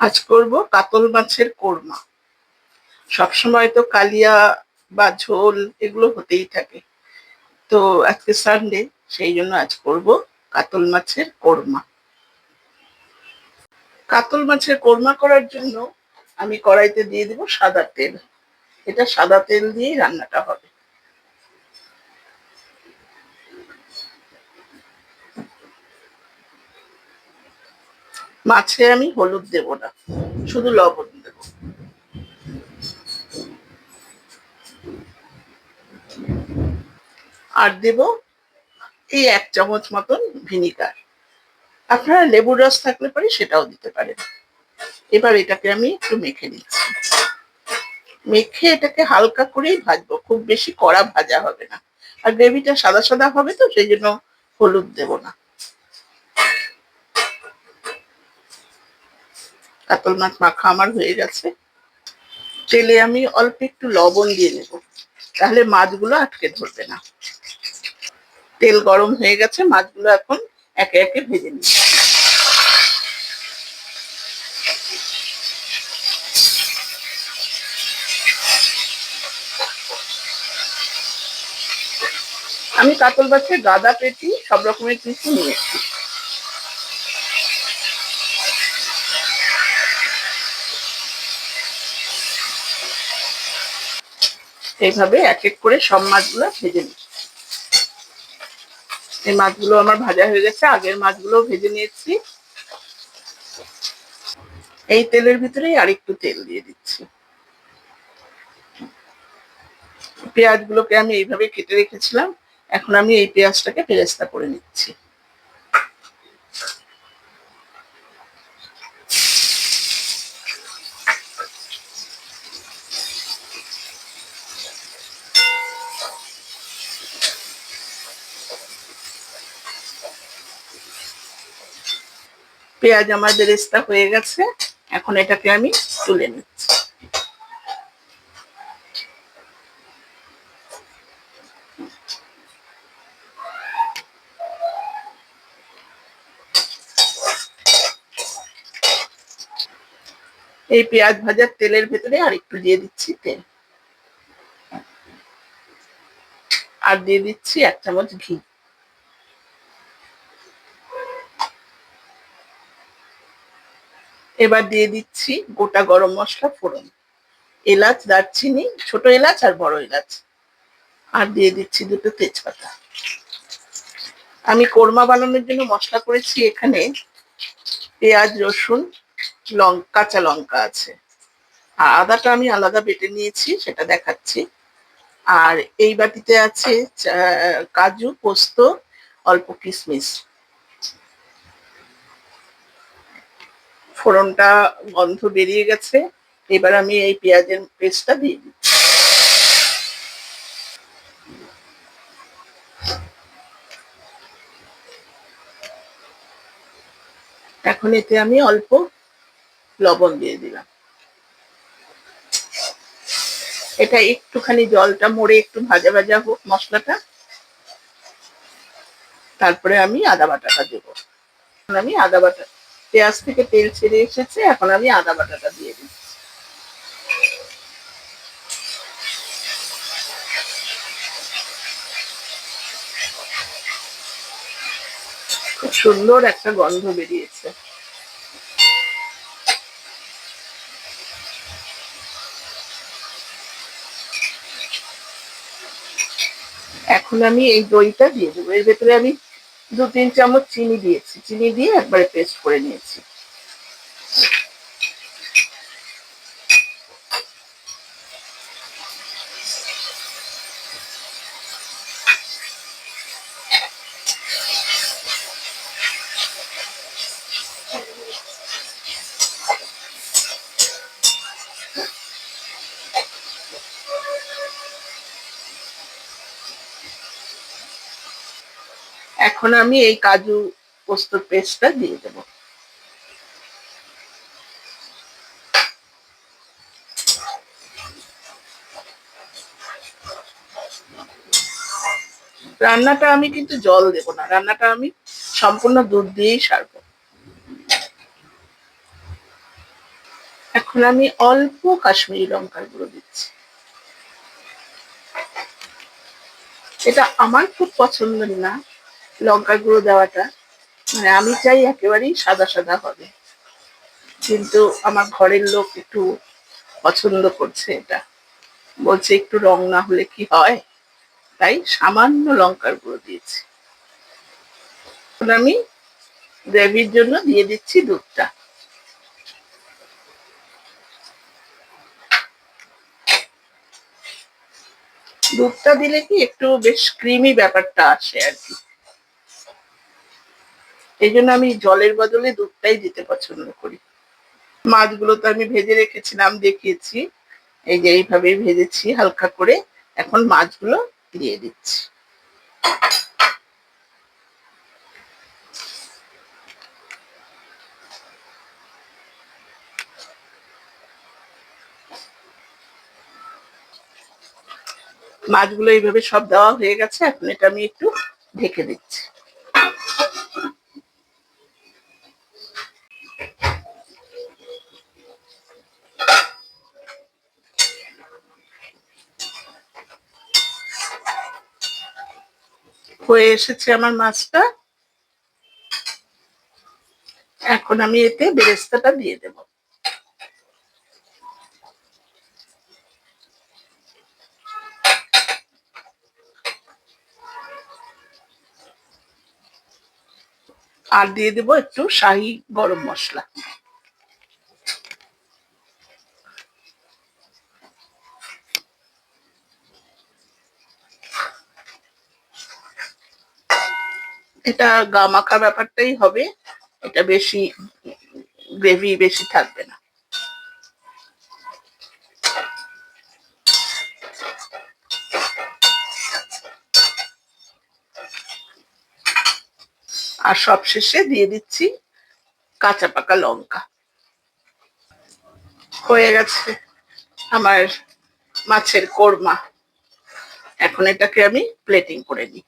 আজ করব কাতল মাছের কোরমা। সবসময় তো কালিয়া বা ঝোল এগুলো হতেই থাকে, তো আজকে সানডে, সেই জন্য আজ করব কাতল মাছের কোরমা। কাতল মাছের কোরমা করার জন্য আমি কড়াইতে দিয়ে দিব সাদা তেল। এটা সাদা তেল দিয়েই রান্নাটা হবে। মাছে আমি হলুদ দেব না, শুধু লবণ দেব। আর দেব এই 1 চামচ মতন ভিনিগার। আপনারা লেবুর রস থাকলে পরে সেটাও দিতে পারেন। এবার এটাকে আমি একটু মেখে নিচ্ছি। মেখে এটাকে হালকা করেই ভাজবো, খুব বেশি কড়া ভাজা হবে না। আর গ্রেভিটা সাদা সাদা হবে, তো সেই জন্য হলুদ দেব না। কাতল মাছ মাখা আমার হয়ে গেছে। তেলে আমি অল্প একটু লবণ দিয়ে নেব, তাহলে মাছগুলো আটকে ধরবে না। তেল গরম হয়ে গেছে, মাছগুলো এখন একে একে ভেজে নিই। আমি কাতল মাছের গাদা পেটি সব রকমের কিছু নিয়েছি। এইভাবে এক এক করে সব মাছগুলো ভেজে নিই। এই মাছগুলো আমার ভাজা হয়ে গেছে, আগের মাছগুলো ভেজে নিয়েছি। এই তেলের ভিতরেই আরেকটু তেল দিয়ে দিচ্ছি। পেঁয়াজগুলোকে আমি এইভাবে কেটে রেখেছিলাম, এখন আমি এই পেঁয়াজটাকে বেরেস্তা করে নিচ্ছি। পেঁয়াজ আমার বেরেস্তা হয়ে গেছে, এখন এটাকে আমি তুলে নিচ্ছি। এই পেঁয়াজ ভাজার তেলের ভেতরে আর একটু দিয়ে দিচ্ছি তেল, আর দিয়ে দিচ্ছি 1 চামচ ঘি। এবার দিয়ে দিচ্ছি গোটা গরম মশলা ফোড়ন, এলাচ, দারচিনি, ছোট এলাচ আর বড় এলাচ, আর দিয়ে দিচ্ছি 2টো তেজপাতা। আমি কোরমা বানানোর জন্য মশলা করেছি, এখানে পেঁয়াজ, রসুন, কাঁচা লঙ্কা আছে। আর আদাটা আমি আলাদা বেটে নিয়েছি, সেটা দেখাচ্ছি। আর এই বাটিতে আছে কাজু, পোস্ত, অল্প কিশমিশ। ফোড়নটা গন্ধ বেরিয়ে গেছে, এবার আমি এই পেঁয়াজের পেস্টটা দিয়ে দিই। এখন এতে আমি অল্প লবণ দিয়ে দিলাম। এটা একটুখানি জলটা মরে একটু ভাজা ভাজা হোক মশলাটা, তারপরে আমি আদা বাটাটা দেবো। আমি আদা বাটা, পেঁয়াজ থেকে তেল ছেড়ে এসেছে, এখন আমি আদা বাটাটা দিয়ে দিই। খুব সুন্দর একটা গন্ধ বেরিয়েছে। এখন আমি এই দইটা দিয়ে দেবো। এর ভেতরে আমি 2-3 চামচ চিনি দিয়েছি, চিনি দিয়ে একবারে পেস্ট করে নিয়েছি। এখন আমি এই কাজু পোস্তর পেস্টটা দিয়ে দেবো। রান্নাটা আমি কিন্তু জল দেব না, রান্নাটা আমি সম্পূর্ণ দুধ দিয়েই সারবো। এখন আমি অল্প কাশ্মীরি লঙ্কার গুঁড়ো দিচ্ছি। এটা আমার খুব পছন্দের না লঙ্কার গুঁড়ো দেওয়াটা, মানে আমি চাই একেবারেই সাদা সাদা হবে, কিন্তু আমার ঘরের লোক একটু পছন্দ করছে এটা, বলছে একটু রং না হলে কি হয়, তাই সামান্য লঙ্কার গুঁড়ো দিয়েছি। এখন আমি গ্রেভির জন্য দিয়ে দিচ্ছি দুধটা। দুধটা দিলে কি একটু বেশ ক্রিমি ব্যাপারটা আসে আর কি, এই জন্য আমি জলের বদলে দুধটাই দিতে পছন্দ করি। মাছগুলো তো আমি ভেজে রেখেছিলাম, দেখিয়েছি, এই যে এইভাবে ভেজেছি হালকা করে। এখন মাছগুলো দিয়ে দিচ্ছি। মাছগুলো এইভাবে সব দেওয়া হয়ে গেছে, এখন এটা আমি একটু ঢেকে দিচ্ছি। হয়ে এসেছে আমার মাছটা, এখন আমি এতে বেরেস্তাটা দিয়ে দেব। আর দিয়ে দেব একটু শাহি গরম মশলা। এটা গামাখা ব্যাপারটাই হবে, এটা বেশি গ্রেভি বেশি থাকবে না। আর সবশেষে দিয়ে দিচ্ছি কাঁচা পাকা লঙ্কা। হয়ে গেছে আমার মাছের কোরমা, এখন এটাকে আমি প্লেটিং করে নিই।